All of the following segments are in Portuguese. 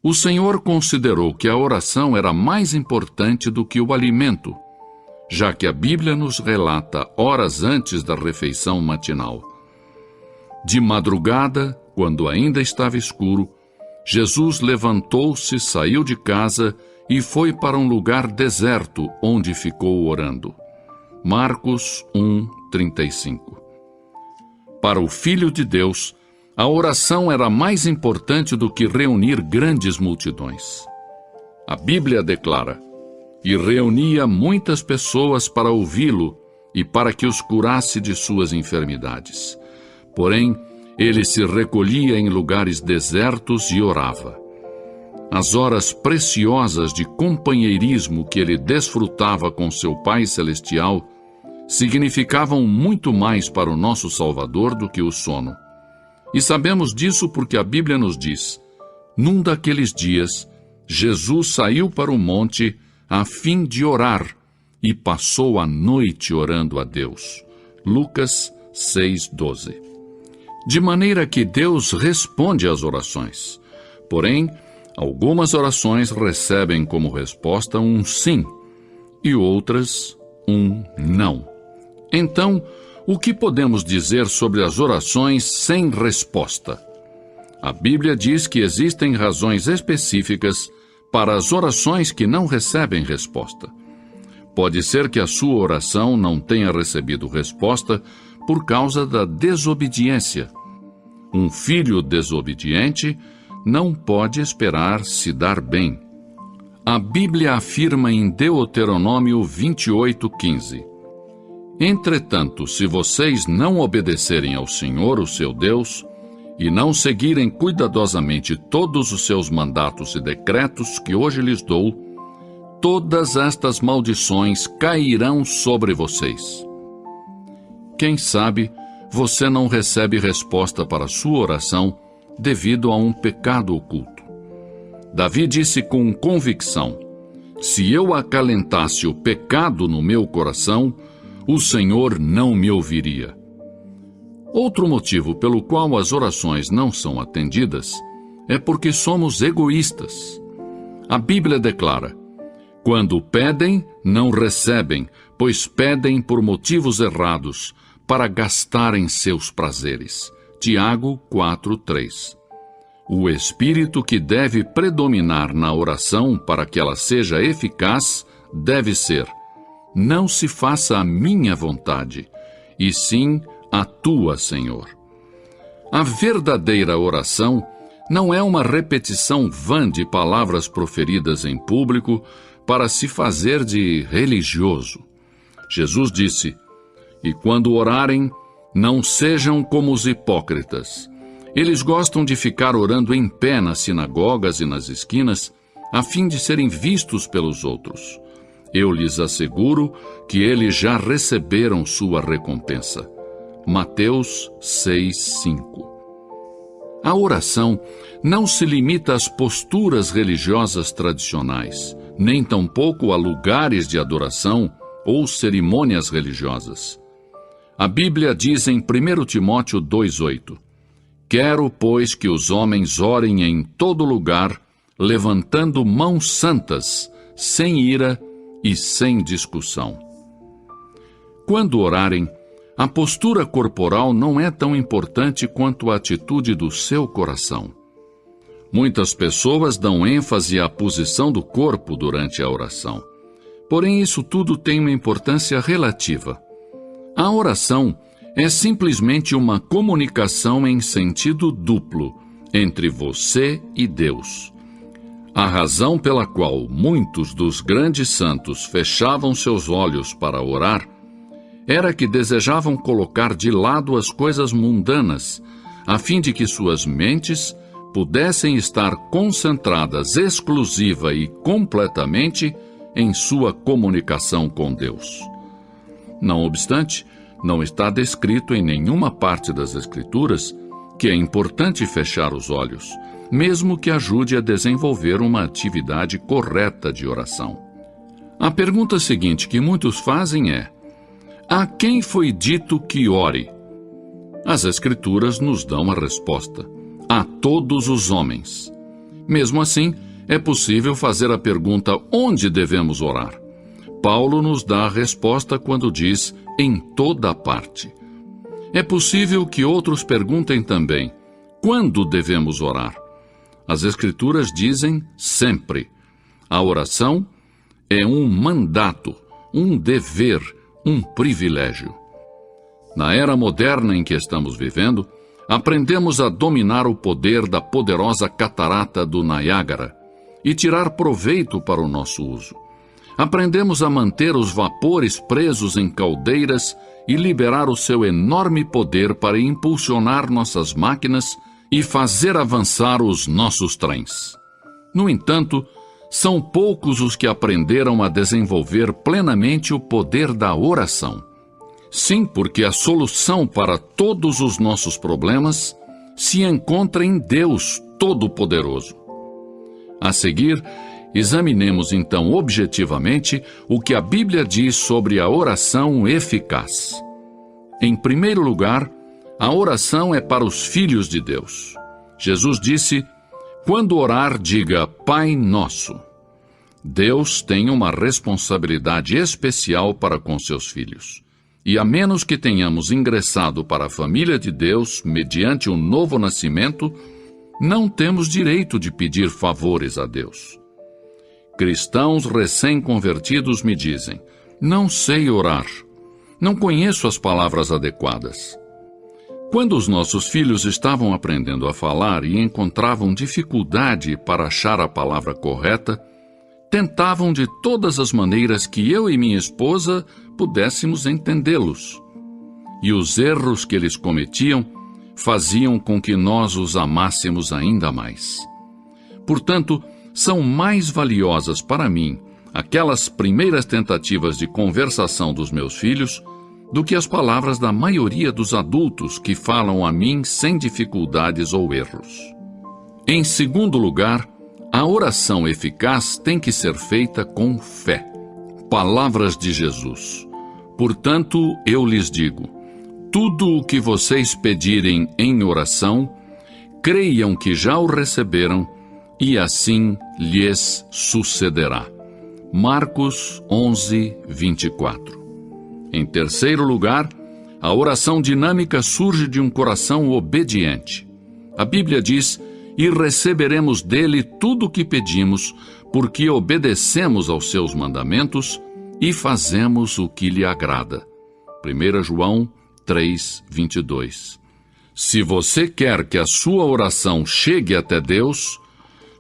O Senhor considerou que a oração era mais importante do que o alimento, já que a Bíblia nos relata horas antes da refeição matinal. De madrugada, quando ainda estava escuro, Jesus levantou-se, saiu de casa e foi para um lugar deserto, onde ficou orando. Marcos 1:35. Para o Filho de Deus, a oração era mais importante do que reunir grandes multidões. A Bíblia declara: "E reunia muitas pessoas para ouvi-lo e para que os curasse de suas enfermidades. Porém, ele se recolhia em lugares desertos e orava." As horas preciosas de companheirismo que ele desfrutava com seu Pai Celestial significavam muito mais para o nosso Salvador do que o sono. E sabemos disso porque a Bíblia nos diz: "Num daqueles dias, Jesus saiu para o monte a fim de orar e passou a noite orando a Deus." Lucas 6:12. De maneira que Deus responde às orações. Porém, algumas orações recebem como resposta um sim e outras um não. Então, o que podemos dizer sobre as orações sem resposta? A Bíblia diz que existem razões específicas para as orações que não recebem resposta. Pode ser que a sua oração não tenha recebido resposta por causa da desobediência. Um filho desobediente não pode esperar se dar bem. A Bíblia afirma em Deuteronômio 28:15: "Entretanto, se vocês não obedecerem ao Senhor, o seu Deus, e não seguirem cuidadosamente todos os seus mandatos e decretos que hoje lhes dou, todas estas maldições cairão sobre vocês." Quem sabe você não recebe resposta para a sua oração devido a um pecado oculto. Davi disse com convicção: "Se eu acalentasse o pecado no meu coração, o Senhor não me ouviria." Outro motivo pelo qual as orações não são atendidas é porque somos egoístas. A Bíblia declara: "Quando pedem, não recebem, pois pedem por motivos errados, para gastarem seus prazeres." Tiago 4:3. O espírito que deve predominar na oração para que ela seja eficaz deve ser: "Não se faça a minha vontade, e sim a tua, Senhor." A verdadeira oração não é uma repetição vã de palavras proferidas em público para se fazer de religioso. Jesus disse: "E quando orarem, não sejam como os hipócritas. Eles gostam de ficar orando em pé nas sinagogas e nas esquinas, a fim de serem vistos pelos outros. Eu lhes asseguro que eles já receberam sua recompensa." Mateus 6:5. A oração não se limita às posturas religiosas tradicionais, nem tampouco a lugares de adoração ou cerimônias religiosas. A Bíblia diz em 1 Timóteo 2:8: "Quero, pois, que os homens orem em todo lugar, levantando mãos santas, sem ira e sem discussão." Quando orarem, a postura corporal não é tão importante quanto a atitude do seu coração. Muitas pessoas dão ênfase à posição do corpo durante a oração. Porém, isso tudo tem uma importância relativa. A oração é simplesmente uma comunicação em sentido duplo entre você e Deus. A razão pela qual muitos dos grandes santos fechavam seus olhos para orar era que desejavam colocar de lado as coisas mundanas, a fim de que suas mentes pudessem estar concentradas exclusiva e completamente em sua comunicação com Deus. Não obstante, não está descrito em nenhuma parte das Escrituras que é importante fechar os olhos, mesmo que ajude a desenvolver uma atividade correta de oração. A pergunta seguinte que muitos fazem é: a quem foi dito que ore? As Escrituras nos dão a resposta: a todos os homens. Mesmo assim, é possível fazer a pergunta onde devemos orar. Paulo nos dá a resposta quando diz em toda parte. É possível que outros perguntem também quando devemos orar. As Escrituras dizem sempre. A oração é um mandato, um dever, um privilégio. Na era moderna em que estamos vivendo, aprendemos a dominar o poder da poderosa catarata do Niágara e tirar proveito para o nosso uso. Aprendemos a manter os vapores presos em caldeiras e liberar o seu enorme poder para impulsionar nossas máquinas e fazer avançar os nossos trens. No entanto, são poucos os que aprenderam a desenvolver plenamente o poder da oração. Sim, porque a solução para todos os nossos problemas se encontra em Deus Todo-Poderoso. A seguir, examinemos então objetivamente o que a Bíblia diz sobre a oração eficaz. Em primeiro lugar, a oração é para os filhos de Deus. Jesus disse: quando orar, diga Pai Nosso. Deus tem uma responsabilidade especial para com seus filhos. E a menos que tenhamos ingressado para a família de Deus mediante um novo nascimento, não temos direito de pedir favores a Deus. Cristãos recém-convertidos me dizem: não sei orar, não conheço as palavras adequadas. Quando os nossos filhos estavam aprendendo a falar e encontravam dificuldade para achar a palavra correta, tentavam de todas as maneiras que eu e minha esposa pudéssemos entendê-los. E os erros que eles cometiam faziam com que nós os amássemos ainda mais. Portanto, são mais valiosas para mim aquelas primeiras tentativas de conversação dos meus filhos do que as palavras da maioria dos adultos que falam a mim sem dificuldades ou erros. Em segundo lugar, a oração eficaz tem que ser feita com fé. Palavras de Jesus. Portanto, eu lhes digo, tudo o que vocês pedirem em oração, creiam que já o receberam, e assim lhes sucederá. Marcos 11, 24. Em terceiro lugar, a oração dinâmica surge de um coração obediente. A Bíblia diz: e receberemos dele tudo o que pedimos, porque obedecemos aos seus mandamentos e fazemos o que lhe agrada. 1 João 3, 22. Se você quer que a sua oração chegue até Deus,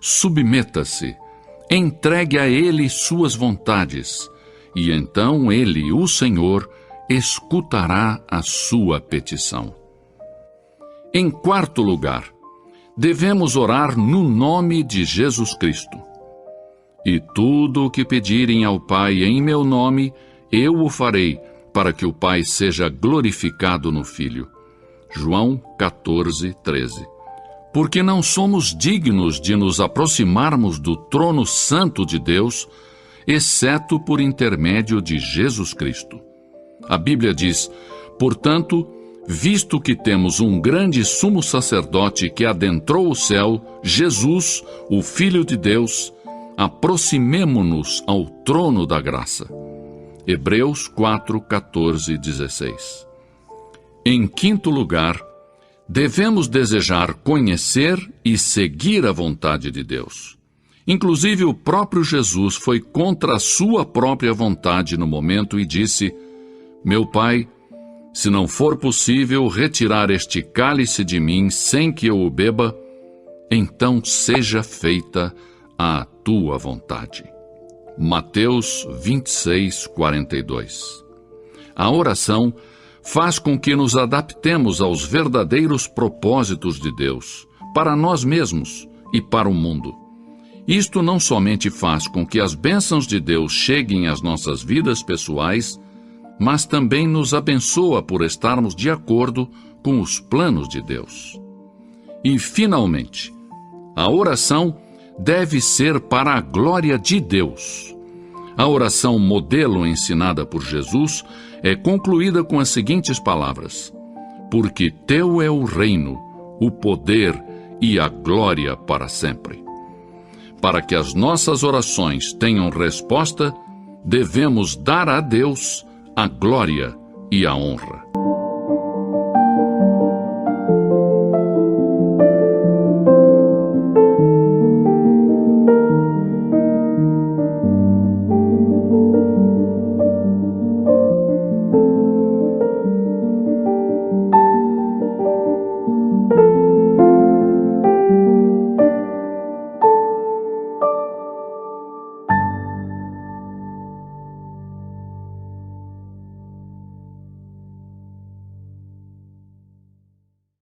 submeta-se, entregue a Ele suas vontades, e então Ele, o Senhor, escutará a sua petição. Em quarto lugar, devemos orar no nome de Jesus Cristo. E tudo o que pedirem ao Pai em meu nome, eu o farei, para que o Pai seja glorificado no Filho. João 14, 13. Porque não somos dignos de nos aproximarmos do trono santo de Deus, exceto por intermédio de Jesus Cristo. A Bíblia diz: portanto, visto que temos um grande sumo sacerdote que adentrou o céu, Jesus, o Filho de Deus, aproximemo-nos ao trono da graça. Hebreus 4, 14 e 16. Em quinto lugar, devemos desejar conhecer e seguir a vontade de Deus. Inclusive, o próprio Jesus foi contra a sua própria vontade no momento e disse: meu Pai, se não for possível retirar este cálice de mim sem que eu o beba, então seja feita a tua vontade. Mateus 26, 42. A oração faz com que nos adaptemos aos verdadeiros propósitos de Deus, para nós mesmos e para o mundo. Isto não somente faz com que as bênçãos de Deus cheguem às nossas vidas pessoais, mas também nos abençoa por estarmos de acordo com os planos de Deus. E, finalmente, a oração deve ser para a glória de Deus. A oração modelo ensinada por Jesus é concluída com as seguintes palavras: porque teu é o reino, o poder e a glória para sempre. para que as nossas orações tenham resposta, devemos dar a Deus a glória e a honra.